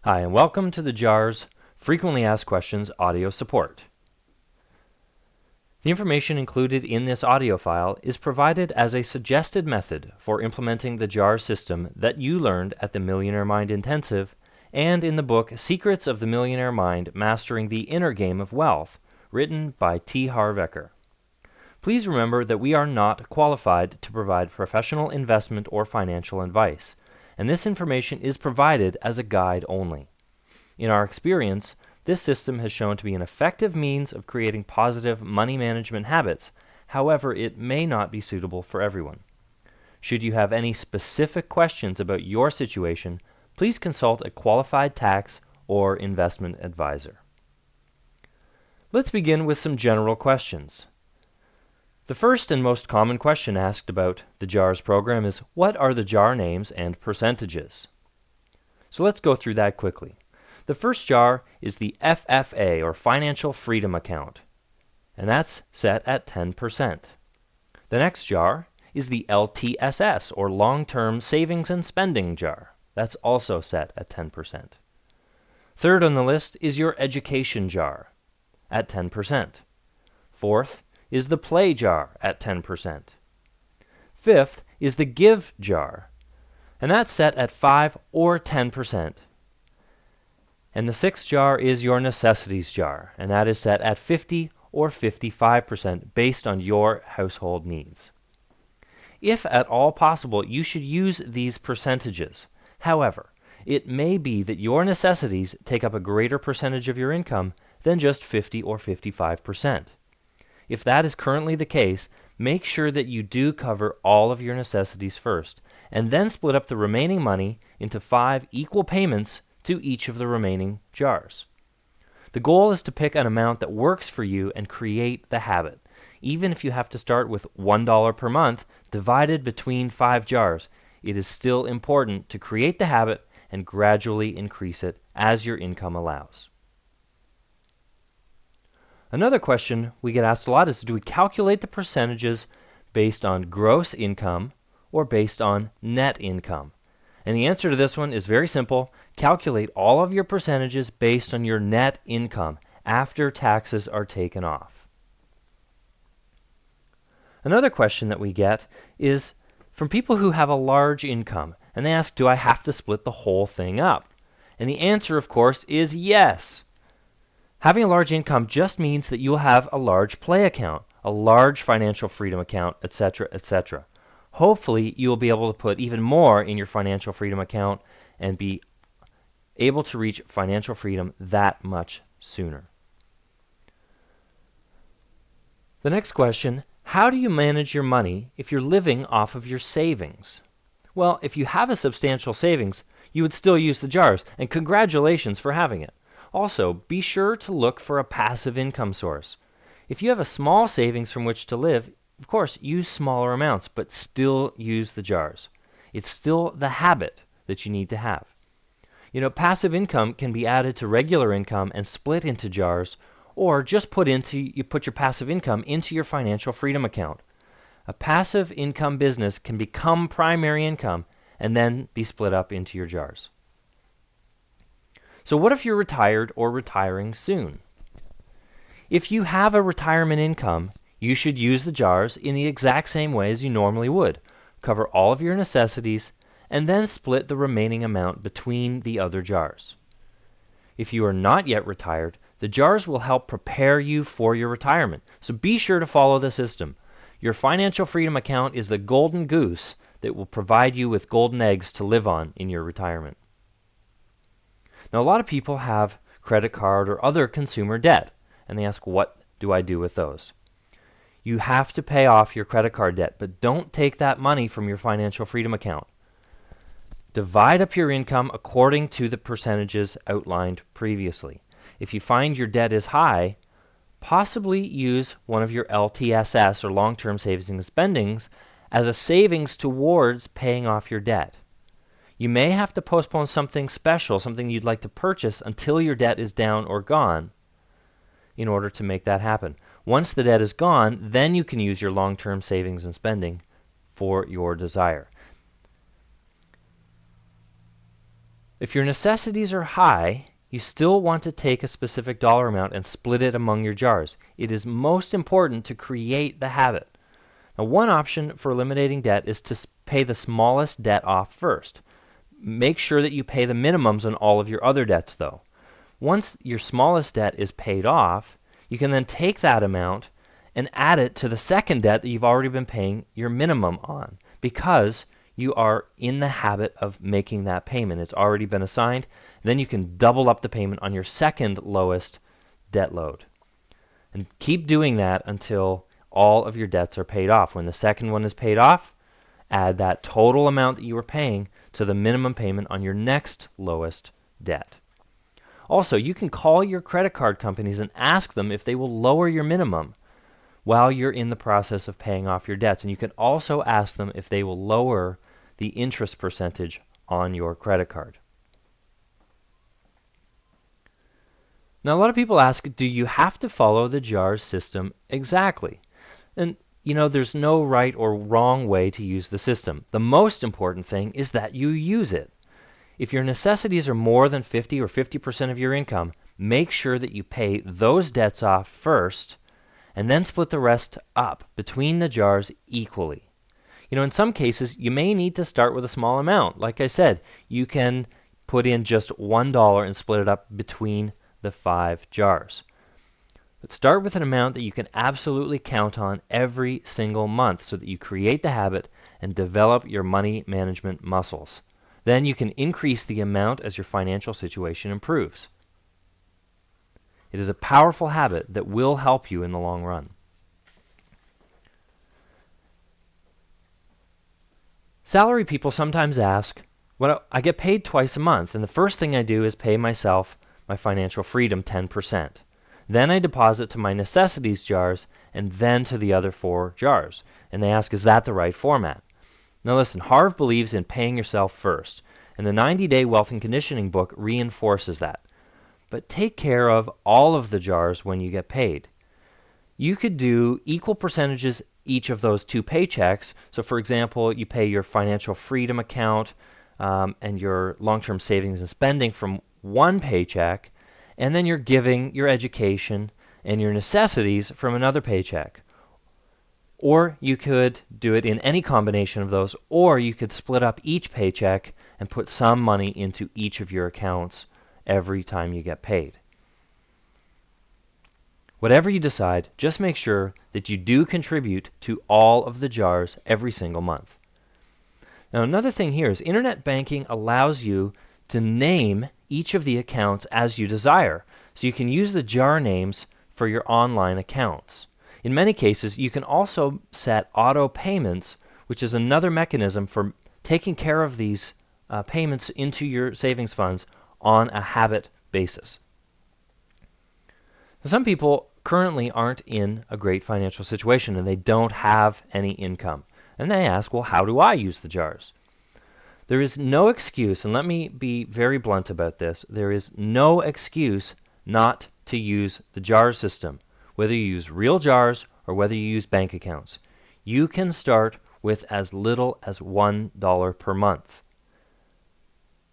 Hi, and welcome to the JARS Frequently Asked Questions audio support. The information included in this audio file is provided as a suggested method for implementing the JARS system that you learned at the Millionaire Mind Intensive and in the book Secrets of the Millionaire Mind: Mastering the Inner Game of Wealth, written by T. Harv Eker. Please remember that we are not qualified to provide professional investment or financial advice, and this information is provided as a guide only. In our experience, this system has shown to be an effective means of creating positive money management habits. However, it may not be suitable for everyone. Should you have any specific questions about your situation, please consult a qualified tax or investment advisor. Let's begin with some general questions. The first and most common question asked about the JARS program is, what are the JAR names and percentages? So let's go through that quickly. The first JAR is the FFA, or Financial Freedom Account, and that's set at 10%. The next JAR is the LTSS, or Long-Term Savings and Spending JAR. That's also set at 10%. Third on the list is your Education JAR at 10%. Fourth is the Play JAR at 10%. Fifth is the Give JAR, and that's set at 5 or 10%. And the sixth JAR is your Necessities JAR, and that is set at 50 or 55% based on your household needs. If at all possible, you should use these percentages. However, it may be that your necessities take up a greater percentage of your income than just 50 or 55%. If that is currently the case, make sure that you do cover all of your necessities first, and then split up the remaining money into 5 equal payments to each of the remaining JARs. The goal is to pick an amount that works for you and create the habit. Even if you have to start with $1 per month divided between 5 JARs, it is still important to create the habit and gradually increase it as your income allows. Another question we get asked a lot is, do we calculate the percentages based on gross income or based on net income? And the answer to this one is very simple. Calculate all of your percentages based on your net income after taxes are taken off. Another question that we get is from people who have a large income, and they ask, do I have to split the whole thing up? And the answer, of course, is yes. Having a large income just means that you'll have a large play account, a large financial freedom account, etc., etc. Hopefully, you'll be able to put even more in your financial freedom account and be able to reach financial freedom that much sooner. The next question, how do you manage your money if you're living off of your savings? Well, if you have a substantial savings, you would still use the JARS, and congratulations for having it. Also, be sure to look for a passive income source. If you have a small savings from which to live, of course, use smaller amounts, but still use the JARS. It's still the habit that you need to have. You know, passive income can be added to regular income and split into JARS, or just put your passive income into your financial freedom account. A passive income business can become primary income and then be split up into your JARS. So what if you're retired or retiring soon? If you have a retirement income, you should use the JARS in the exact same way as you normally would. Cover all of your necessities and then split the remaining amount between the other JARs. If you are not yet retired, the JARS will help prepare you for your retirement. So be sure to follow the system. Your financial freedom account is the golden goose that will provide you with golden eggs to live on in your retirement. Now, a lot of people have credit card or other consumer debt, and they ask, what do I do with those? You have to pay off your credit card debt, but don't take that money from your financial freedom account. Divide up your income according to the percentages outlined previously. If you find your debt is high, possibly use one of your LTSS, or long-term savings and spendings, as a savings towards paying off your debt. You may have to postpone something special, something you'd like to purchase, until your debt is down or gone in order to make that happen. Once the debt is gone, then you can use your long-term savings and spending for your desire. If your necessities are high, you still want to take a specific dollar amount and split it among your jars. It is most important to create the habit. Now, one option for eliminating debt is to pay the smallest debt off first. Make sure that you pay the minimums on all of your other debts, though. Once your smallest debt is paid off, you can then take that amount and add it to the second debt that you've already been paying your minimum on, because you are in the habit of making that payment. It's already been assigned. Then you can double up the payment on your second lowest debt load. And keep doing that until all of your debts are paid off. When the second one is paid off, add that total amount that you were paying to the minimum payment on your next lowest debt. Also, you can call your credit card companies and ask them if they will lower your minimum while you're in the process of paying off your debts. And you can also ask them if they will lower the interest percentage on your credit card. Now, a lot of people ask, do you have to follow the JARS system exactly? And there's no right or wrong way to use the system. The most important thing is that you use it. If your necessities are more than 50 or 50% of your income, make sure that you pay those debts off first and then split the rest up between the jars equally. In some cases, you may need to start with a small amount. Like I said, you can put in just $1 and split it up between the 5 jars. But start with an amount that you can absolutely count on every single month so that you create the habit and develop your money management muscles. Then you can increase the amount as your financial situation improves. It is a powerful habit that will help you in the long run. Salary people sometimes ask, well, I get paid twice a month, and the first thing I do is pay myself my financial freedom 10%. Then I deposit to my necessities jars and then to the other 4 jars. And they ask, is that the right format? Now listen, Harv believes in paying yourself first, and the 90-Day Wealth and Conditioning book reinforces that. But take care of all of the jars when you get paid. You could do equal percentages each of those 2 paychecks. So for example, you pay your financial freedom account and your long-term savings and spending from one paycheck, and then you're giving your education and your necessities from another paycheck. Or you could do it in any combination of those, or you could split up each paycheck and put some money into each of your accounts every time you get paid. Whatever you decide, just make sure that you do contribute to all of the jars every single month. Now, another thing here is internet banking allows you to name each of the accounts as you desire. So you can use the jar names for your online accounts. In many cases, you can also set auto payments, which is another mechanism for taking care of these payments into your savings funds on a habit basis. Some people currently aren't in a great financial situation and they don't have any income. And they ask, well, how do I use the jars? There is no excuse, and let me be very blunt about this, there is no excuse not to use the jar system, whether you use real jars or whether you use bank accounts. You can start with as little as $1 per month.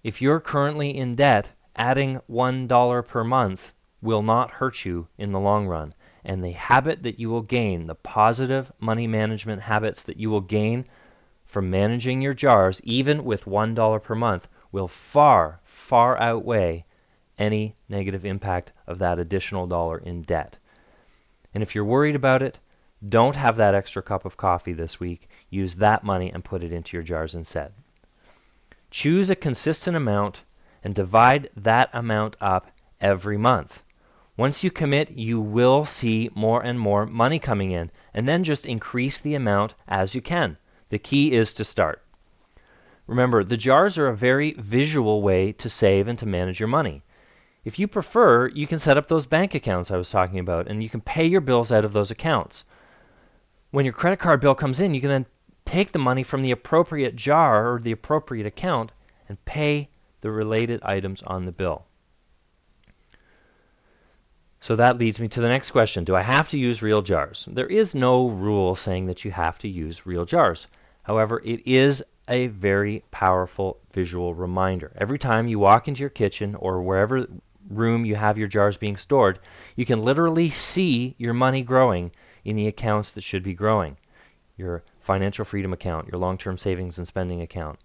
If you're currently in debt, adding $1 per month will not hurt you in the long run. And the habit that you will gain, the positive money management habits that you will gain from managing your jars, even with $1 per month, will far, far outweigh any negative impact of that additional dollar in debt. And if you're worried about it, don't have that extra cup of coffee this week. Use that money and put it into your jars instead. Choose a consistent amount and divide that amount up every month. Once you commit, you will see more and more money coming in, and then just increase the amount as you can. The key is to start. Remember, the jars are a very visual way to save and to manage your money. If you prefer, you can set up those bank accounts I was talking about, and you can pay your bills out of those accounts. When your credit card bill comes in, you can then take the money from the appropriate jar or the appropriate account and pay the related items on the bill. So that leads me to the next question. Do I have to use real jars? There is no rule saying that you have to use real jars. However, it is a very powerful visual reminder. Every time you walk into your kitchen or wherever room you have your jars being stored, you can literally see your money growing in the accounts that should be growing. Your financial freedom account, your long-term savings and spending account.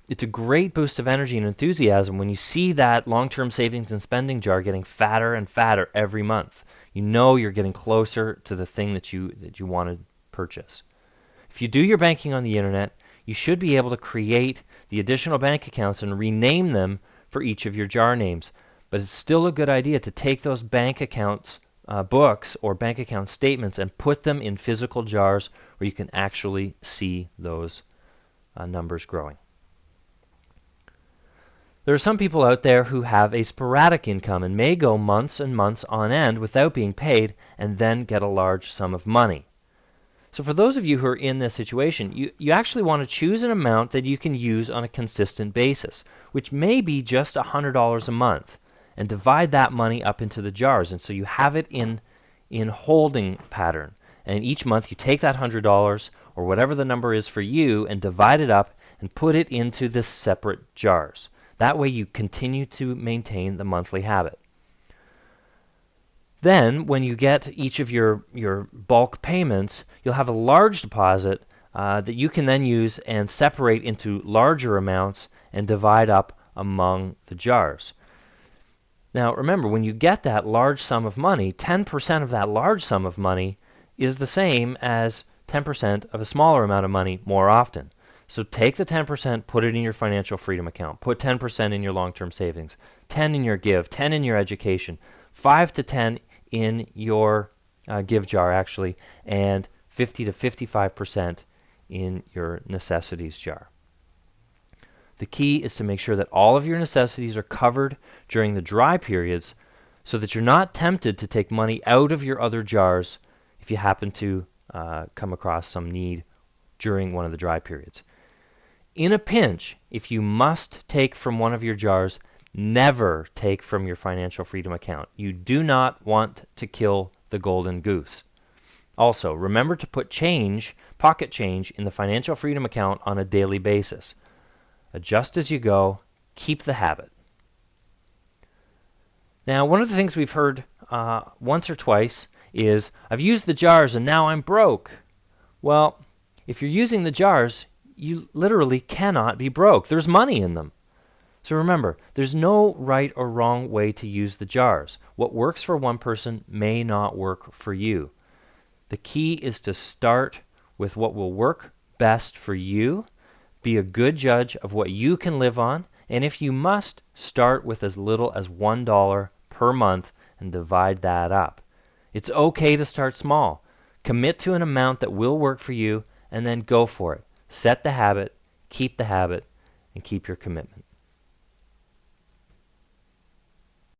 It's a great boost of energy and enthusiasm when you see that long-term savings and spending jar getting fatter and fatter every month. You know you're getting closer to the thing that you want to purchase. If you do your banking on the internet, you should be able to create the additional bank accounts and rename them for each of your jar names. But it's still a good idea to take those bank accounts books or bank account statements and put them in physical jars where you can actually see those numbers growing. There are some people out there who have a sporadic income and may go months and months on end without being paid and then get a large sum of money. So for those of you who are in this situation, you actually want to choose an amount that you can use on a consistent basis, which may be just $100 a month, and divide that money up into the jars. And so you have it in holding pattern. And each month you take that $100 or whatever the number is for you and divide it up and put it into the separate jars. That way you continue to maintain the monthly habit. Then, when you get each of your bulk payments, you'll have a large deposit that you can then use and separate into larger amounts and divide up among the jars. Now, remember, when you get that large sum of money, 10% of that large sum of money is the same as 10% of a smaller amount of money more often. So take the 10%, put it in your financial freedom account. Put 10% in your long-term savings, 10 in your give, 10 in your education, 5 to 10 in your give jar actually, and 50 to 55% in your necessities jar. The key is to make sure that all of your necessities are covered during the dry periods so that you're not tempted to take money out of your other jars if you happen to come across some need during one of the dry periods. In a pinch, if you must take from one of your jars, never take from your financial freedom account. You do not want to kill the golden goose. Also, remember to put change, pocket change, in the financial freedom account on a daily basis. Adjust as you go. Keep the habit. Now, one of the things we've heard once or twice is, I've used the jars and now I'm broke. Well, if you're using the jars, you literally cannot be broke. There's money in them. So remember, there's no right or wrong way to use the jars. What works for one person may not work for you. The key is to start with what will work best for you. Be a good judge of what you can live on, and if you must, start with as little as $1 per month and divide that up. It's okay to start small. Commit to an amount that will work for you, and then go for it. Set the habit, keep the habit, and keep your commitment.